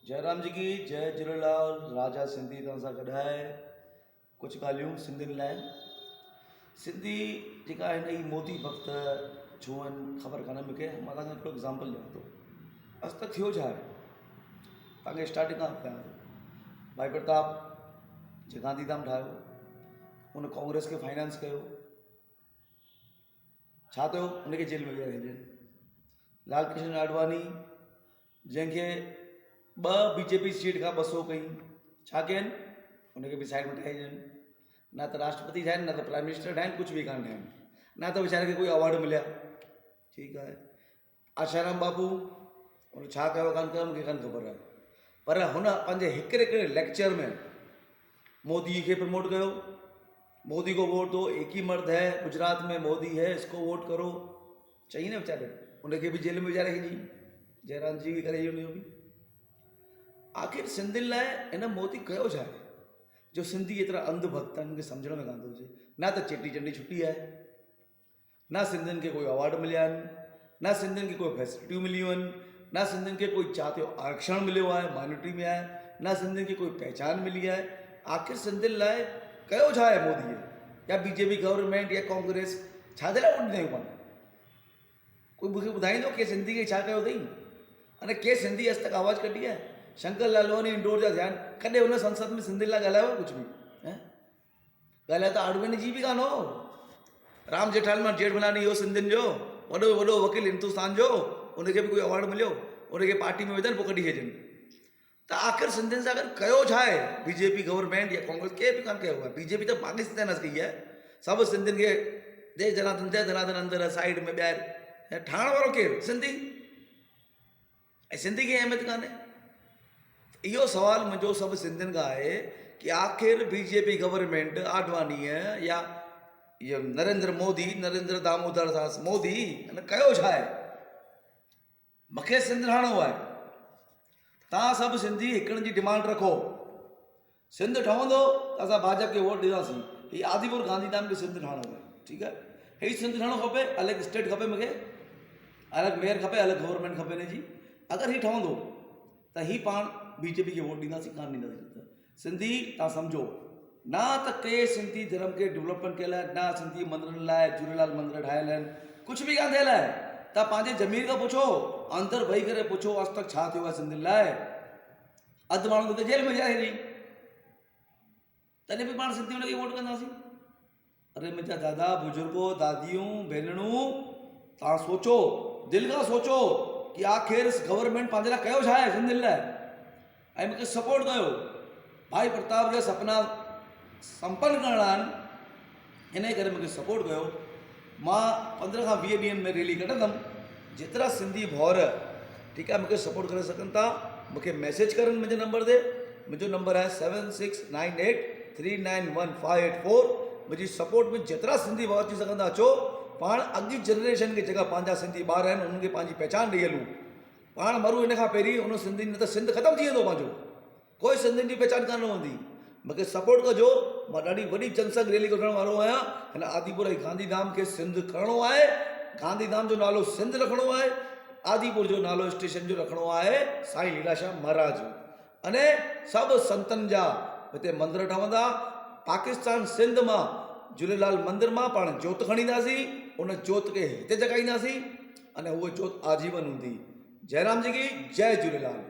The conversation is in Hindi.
जयराम जी की जय झूलेलाल। राजा सिंधी तव्हां सां गॾु आहे। कुझु ॻाल्हियूं सिंधियुनि लाइ। सिंधी जेका आहिनि ही मोदी भक्त छो आहिनि ख़बर कान्हे मूंखे। मां तव्हांखे हिकिड़ो एग्ज़ाम्पल ॾियां थो। अॼु तक थियो छा आहे तव्हांखे स्टार्टिंग खां ॿुधायां थो। भाई प्रताप जे गांधीधाम ठाहियो, उन कांग्रेस खे फाइनेंस कयो, छा थियो? उनखे जेल में विया आहिनि। लाल कृष्ण आडवाणी जंहिंखे 2 बीजेपी सीट खां 200 कई, छा कयनि? उनखे बि साइड में ठाहे ॾियनि। न त राष्ट्रपति ठाहिनि, न त प्राइम मिनिस्टर ठाहिनि, कुझु बि कान ठाहिनि, न त वीचारे खे कोई अवॉर्ड मिलिया। ठीकु आहे। आशाराम बापू उन छा कयो कान कयो मूंखे कान ख़बर आहे, पर हुन पंहिंजे हिकिड़े लेक्चर में मोदी खे प्रमोट कयो। मोदी को वोट दो, एक ही मर्द है, गुजरात में मोदी है, इसको वोट करो, चई न वीचारे। उनखे बि जेल में वीचारे खे जयराम जी बि करे उन बि। आख़िर सिंधियुनि लाइ हिन मोदी कयो छा आहे जो सिंधी एतिरा अंधभक्त आहिनि, मूंखे सम्झण में कान थो अचे। न त चेटीचंड जी छुटी आहे, न सिंधियुनि खे कोई अवॉर्ड मिलिया आहिनि, न सिंधियुनि खे कोई फैसिलिटियूं मिलियूं आहिनि, न सिंधियुनि खे कोई जातीय आरक्षण मिलियो आहे, माइनॉरिटी में आहे, न सिंधियुनि खे कोई पहचान मिली आहे। आख़िर सिंधियुनि लाइ कयो छा आहे मोदीअ या बीजेपी गवर्नमेंट या कांग्रेस? छा जे लाइ वोट ॾियूं पाण? कोई मूंखे ॿुधाईंदो के सिंधी खे छा कयो अथई? अने के सिंधी अॼु तक आवाज़ कढी आहे? शंकर लालवानी इंदौर जा ध्यानु कॾहिं हुन संसद में सिंधी लाइ ॻाल्हायो? कुझु बि ॻाल्हाए त आडवाणी जी बि कान हो। राम जेठमलानी हो सिंधियुनि जो वॾो वकील हिंदुस्तान जो, उनखे बि कोई अवॉर्ड मिलियो? उनखे पार्टी में विझनि पोइ कढी छॾनि। त आख़िर सिंधियुनि सां गॾु कयो छा आहे बीजेपी गवर्नमेंट या कांग्रेस? के बि कान कयो आहे। बीजेपी त पाकिस्तान कई आहे। सभु सिंधियुनि खे जय जनार्दन अंदरि साइड में ॿाहिरि ठाहिण वारो केरु? सिंधी। ऐं सिंधी खे अहमियत कान्हे। इहो सवाल मुंहिंजो सभु सिंधियुनि खां आहे कि आख़िर बीजेपी गवर्नमेंट आडवाणीअ या इहो नरेंद्र दामोदर दास मोदी कयो छा आहे? मूंखे सिंध ठहिणो आहे। तव्हां सभु सिंधी हिकिड़नि जी डिमांड रखो, सिंध ठहंदो त असां भाजपा खे वोट ॾींदासीं। हीउ आदिपुर गांधीधाम खे सिंध ठहिणो आहे। ठीकु आहे, हीउ सिंध ठहिणो खपे। अलॻि स्टेट खपे, मूंखे अलॻि मेयर खपे, अलॻि गवर्नमेंट खपे हिन जी। अगरि हीउ ठहंदो त हीउ पाण बीजेपी खे वोट ॾींदासीं, कान ॾींदासीं। सिंधी तव्हां सम्झो, न त के सिंधी धर्म खे डेवलपमेंट कयल आहे, न सिंधी मंदरनि लाइ झूलेलाल मंदर ठाहियल आहिनि, कुझु बि कान थियल आहे। तव्हां पंहिंजे ज़मीर खां पुछो, अंदरि वेही करे पुछो आज तक छा थियो आहे सिंधियुनि लाइ। अधु माण्हू त जेल में विया आहिनि, तॾहिं बि पाण सिंधी हुनखे वोट कंदासीं। अरे मुंहिंजा दादा बुजुर्गो, दादियूं, भेनरूं, तव्हां सोचो, दिलि खां सोचो कि आख़िर गवर्नमेंट पंहिंजे लाइ कयो छा आहे सिंधियुनि लाइ, ऐं मूंखे सपोर्ट कयो। भाई प्रताप जा सपना संपन्न करणा आहिनि, हिन करे मूंखे सपोर्ट कयो। मां 15 खां 20 ॾींहंनि में रैली कढंदुमि। जेतिरा सिंधी भाउर ठीकु आहे मूंखे सपोर्ट करे सघनि था, मूंखे मैसेज करनि मुंहिंजे नंबर ते। मुंहिंजो नंबर आहे 7698391584। मुंहिंजी सपोर्ट में जेतिरा सिंधी भाउर अची सघंदा अचो। पाण अॻी जनरेशन खे जेका पंहिंजा सिंधी ॿार आहिनि उन्हनि खे पंहिंजी पहचान ॾेई हलूं। पाण मरूं हिन खां पहिरीं उन सिंधी, न त सिंध ख़तमु थी वेंदो पंहिंजो, कोई सिंधियुनि जी पहचान कान रहंदी। मूंखे सपोर्ट कजो। मां ॾाढी वॾी जनसंघ रैली कढण वारो आहियां। हिन आदिपुर ऐं गांधीधाम खे सिंध करिणो आहे। गांधीधाम जो नालो सिंध रखिणो आहे। आदिपुर जो नालो स्टेशन जो रखिणो आहे साईं लीलाशाह महाराज। अने सभु संतनि जा हिते मंदर ठहंदा। पाकिस्तान सिंध मां झूलेलाल मंदिर मां पाण जोत खणी ईंदासीं, उन जोत खे हिते जगाईंदासीं, अने उहा जोत आजीवन हूंदी। जयराम जी की जय झूलेलाल।